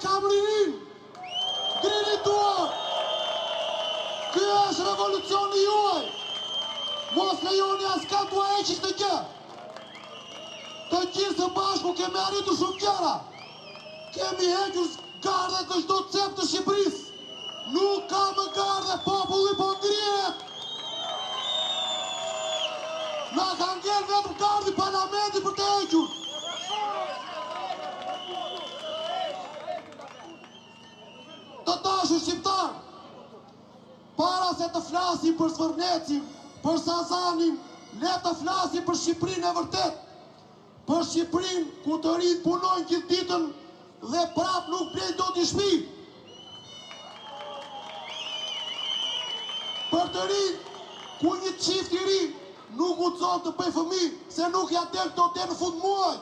kam ririn. Ngrini duar. Ky është revolucioni juaj. Mos lejoni askan t'u heqë këtë gjë. Të gjithë së bashku kemi arritur shumë gjëra. Kemi hequr gardhet në çdo cep të Shqipërisë. Nuk ka më gardhe, populli po ngrihet. Na ka ngel vetëm gardi parlamenti për të hequr. Të dashur shqiptar, para se të flasim për Zvërnecin, për Sazanin, le të flasim për Shqipërinë e vërtet. Për Shqipërinë ku të rinjt punojnë gjithë ditën dhe prap nuk blejnë dot një shtëpi. Për të rinjt ku një çift i ri nuk guxon të bëjë fëmijë se nuk ja del dot në fund muaj.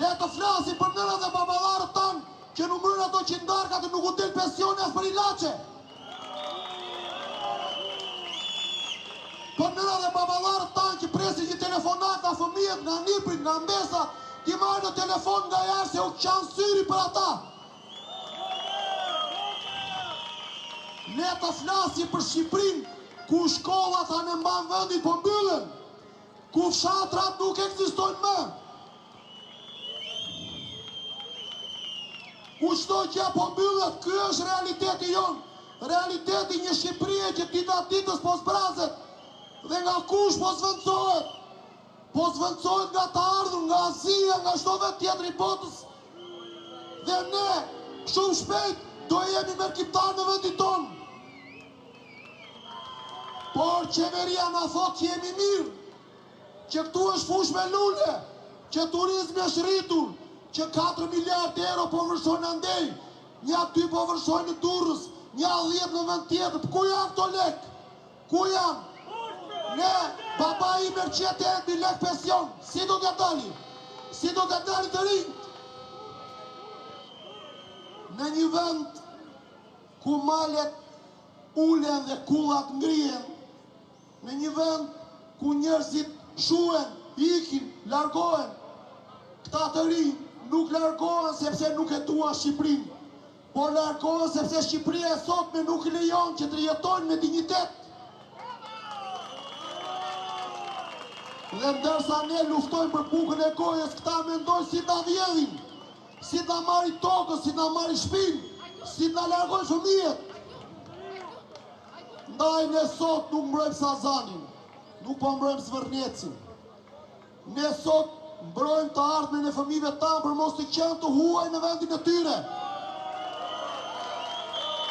Le të flasim për nënat dhe baballarët tanë që numërojnë ato që ndarkat e nuk u del pensioni as për ilaçe. Për nënat dhe baballarët tanë që presin një telefonat nga fëmijët, nga niprit, nga mbesa, ti marrë në telefon nga jashtë se u qanë syri për ata. Ne të flasim për Shqipërinë ku shkollat anë mban vendin po mbyllen, ku fshatrat nuk ekzistojnë më. Ku çdo gjë po mbyllet, ky është realiteti jon. Realiteti një Shqipërie që dita ditës po zbrazet. Dhe nga kush po zvendësohet? Po zvendësohet nga të ardhur, nga Azia, nga çdo vend tjetër i botës. Dhe ne shumë shpejt do jemi merkiptar në vendin tonë. Por qeveria na thot që jemi mirë, që këtu është fushë me lule, që turizmi është rritur, që 4 miliard euro po vërshojnë andej, një aty po vërshojnë në Durrës, një 10 në vend tjetër. Ku janë këto lek? Ku janë? Ne, baba i merr 100 lek pension, si do t'ja dali? Si do t'ja dali të rinjt? Në një vend ku malet ulen dhe kullat ngrihen, në një vend ku njerëzit shuhen, ikin, largohen, këta të rinj nuk largohen sepse nuk e duan Shqipërinë, por largohen sepse Shqipëria e sotme nuk lejon që të jetojnë me dinjitet. Dhe ndërsa ne luftojmë për bukën e gojës, këta mendojnë si ta vjedhin, si ta marrin tokën, si ta marrin shtëpinë, si ta largojnë fëmijët. Ndaj ne sot nuk mbrojmë Sazanin, nuk po mbrojmë Zvërnecin. Ne sot mbrojmë të ardhmen e fëmijëve tanë për mos të qenë të huaj në vendin e tyre.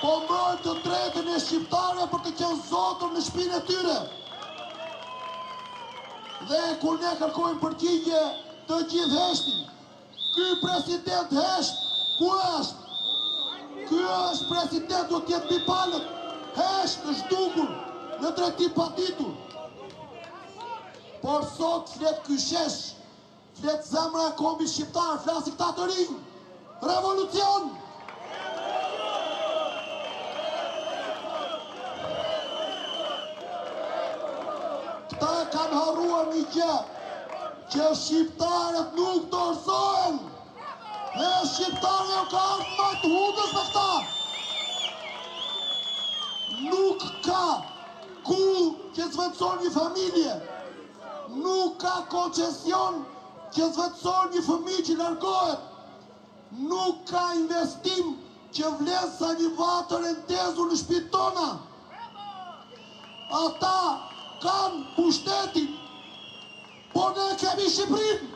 Po mbrojmë të drejtën e shqiptarëve për të qenë zotër në shtëpinë e tyre. Dhe kur ne kërkojmë përgjigje, të gjithë heshtin. Ky president hesht, ku është? Ky është president do t'jetë mbi palët, hesht, është dukur, në drejtim paditur. Por sot flet ky shesh, flet zemra e kombit shqiptar, flasi këta të rinj. Revolucion! Këta e kanë harruar një gjë, që shqiptarët nuk dorëzohen. Dhe shqiptarët jo ka ardhur më të hudës me këta. Nuk ka kull që zvendëson një familje. Nuk ka koncesion që zvendëson një fëmijë që largohet. Nuk ka investim që vlen sa një vatër e ndezur në shtëpitë tona. Ata kanë pushtetin, por ne kemi Shqipërinë.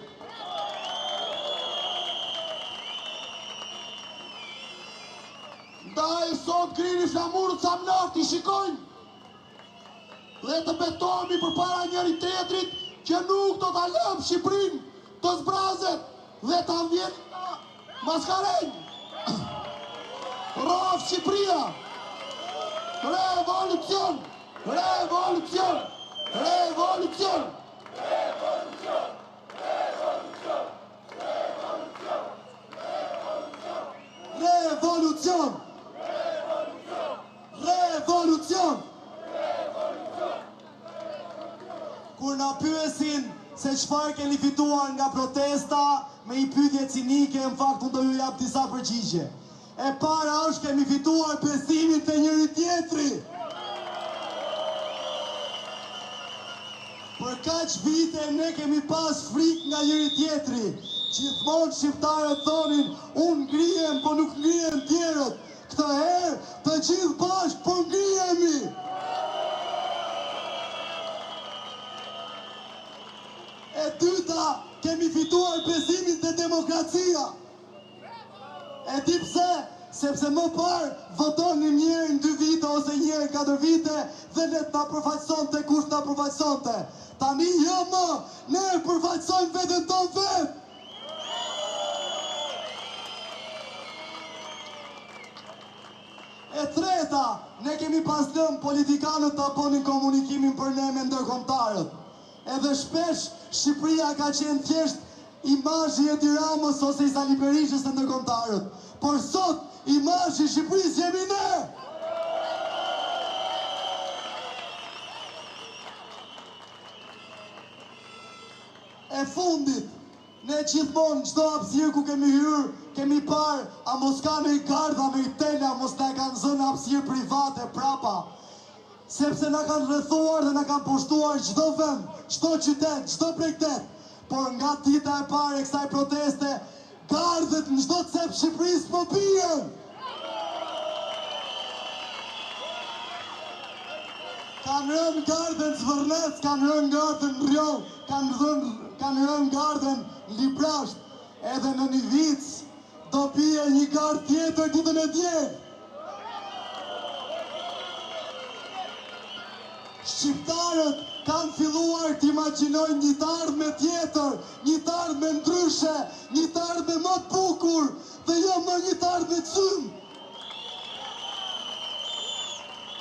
Ndaj sot grini flamurët sa mlartë i shikojnë dhe të betohemi përpara njëri tjetrit që nuk do ta lëm Shqipërinë të zbrazet dhe ta vjen maskarejnë. Rraf Shqipëria! Revolucion! Revolucion! Revolucion! Revolucion! Revolucion! Revolucion! Revolucion! Kur na pyesin se çfarë keni fituar nga protesta me një pyetje cinike, në fakt unë do ju jap disa përgjigje. E para është kemi fituar besimin te njëri tjetri. Për kaq vite ne kemi pas frikë nga njëri tjetri. Gjithmonë shqiptarët thonin, unë ngrihem, po nuk ngrihen tjerët. Këtë herë të gjithë bashkë po ngrihemi. E dyta, kemi fituar besimin te demokracia. E di pse? Sepse më parë votonim njëherë në 2 vite ose njëherë në 4 vite dhe ne ta përfaqësonte kush ta përfaqësonte. Tani jo më, ne përfaqësojmë veten tonë vetë. E treta, ne kemi pas lënë politikanët ta bënin komunikimin për ne me ndërkombëtarët. Edhe shpesh Shqipëria ka qenë thjesht imazhi i Edi Ramës ose i Sali Berishës të ndërkombëtarët. Por sot imazhi i Shqipërisë jemi ne. E fundit, ne gjithmonë çdo hapësirë ku kemi hyrë, kemi parë a mos ka në i garda me i tela, mos na kanë zënë hapësirë private prapa. Sepse na kanë rrethuar dhe na kanë pushtuar çdo vend, çdo qytet, çdo bregdet. Por nga dita e parë e kësaj proteste, gardhet në çdo cep Shqipërisë po bien. Kanë rënë gardhen Zvërnec, kanë rënë gardhen Rjo, kanë rënë gardhen Librasht, edhe në një vic do bie një gardh tjetër ditën e djel. Shqiptarët kanë filluar të imagjinojnë një të ardhme tjetër, një të ardhme ndryshe, një të ardhme më të bukur dhe jo më një të ardhme të cymë.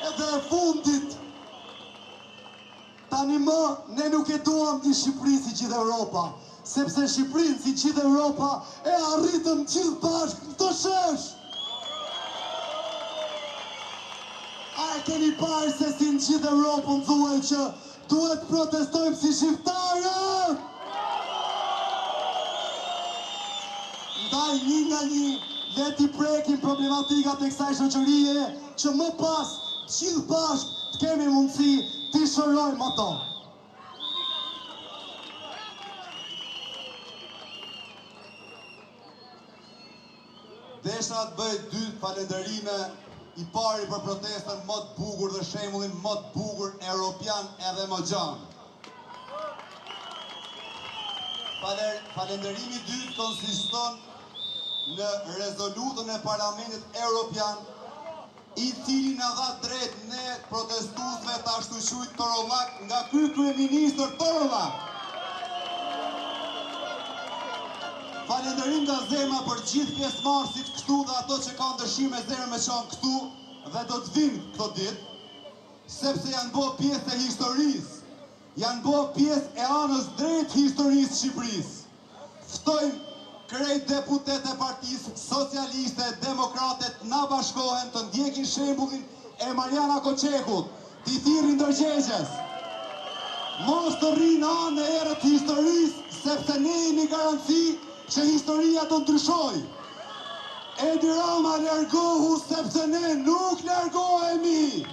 Edhe e fundit, tani më ne nuk e duam një Shqipëri si gjithë Europa, sepse Shqipërinë si gjithë Europa e arritëm gjithë bashkë në të shesh. A e keni parë se si në gjithë Europën thuhet që duhet protestojmë si shqiptarët? Ndaj një nga një le t'i prekim problematikat e kësaj shoqërie që më pas gjithë bashkë të kemi mundësi t'i shërojmë ato. Desha të bëj 2 falënderime. I pari për protestën më të bukur dhe shembullin më të bukur europian edhe moxhan. Falënderimi i dytë konsiston në rezolutën e Parlamentit Evropian, i cili na dha drejt ne protestuesve ta shtuqujt Torollak nga ky kryeministër Torollak. Falënderim nga zemra për gjithë pjesëmarrësit këtu dhe ato që kanë dëshirë me zemër me qenë këtu dhe do të vinë këto ditë, sepse janë bërë pjesë e historisë, janë bërë pjesë e anës drejt historisë Shqipërisë. Ftojmë krejt deputet e Partisë Socialiste, Demokrate na bashkohen të ndjekin shembullin e Mariana Koçekut, t'i thirrin ndërgjegjës. Mos të rrinë anë e erët historisë, sepse ne jemi garanci që historia do ndryshoj. Edi Rama largohu sepse ne nuk largohemi.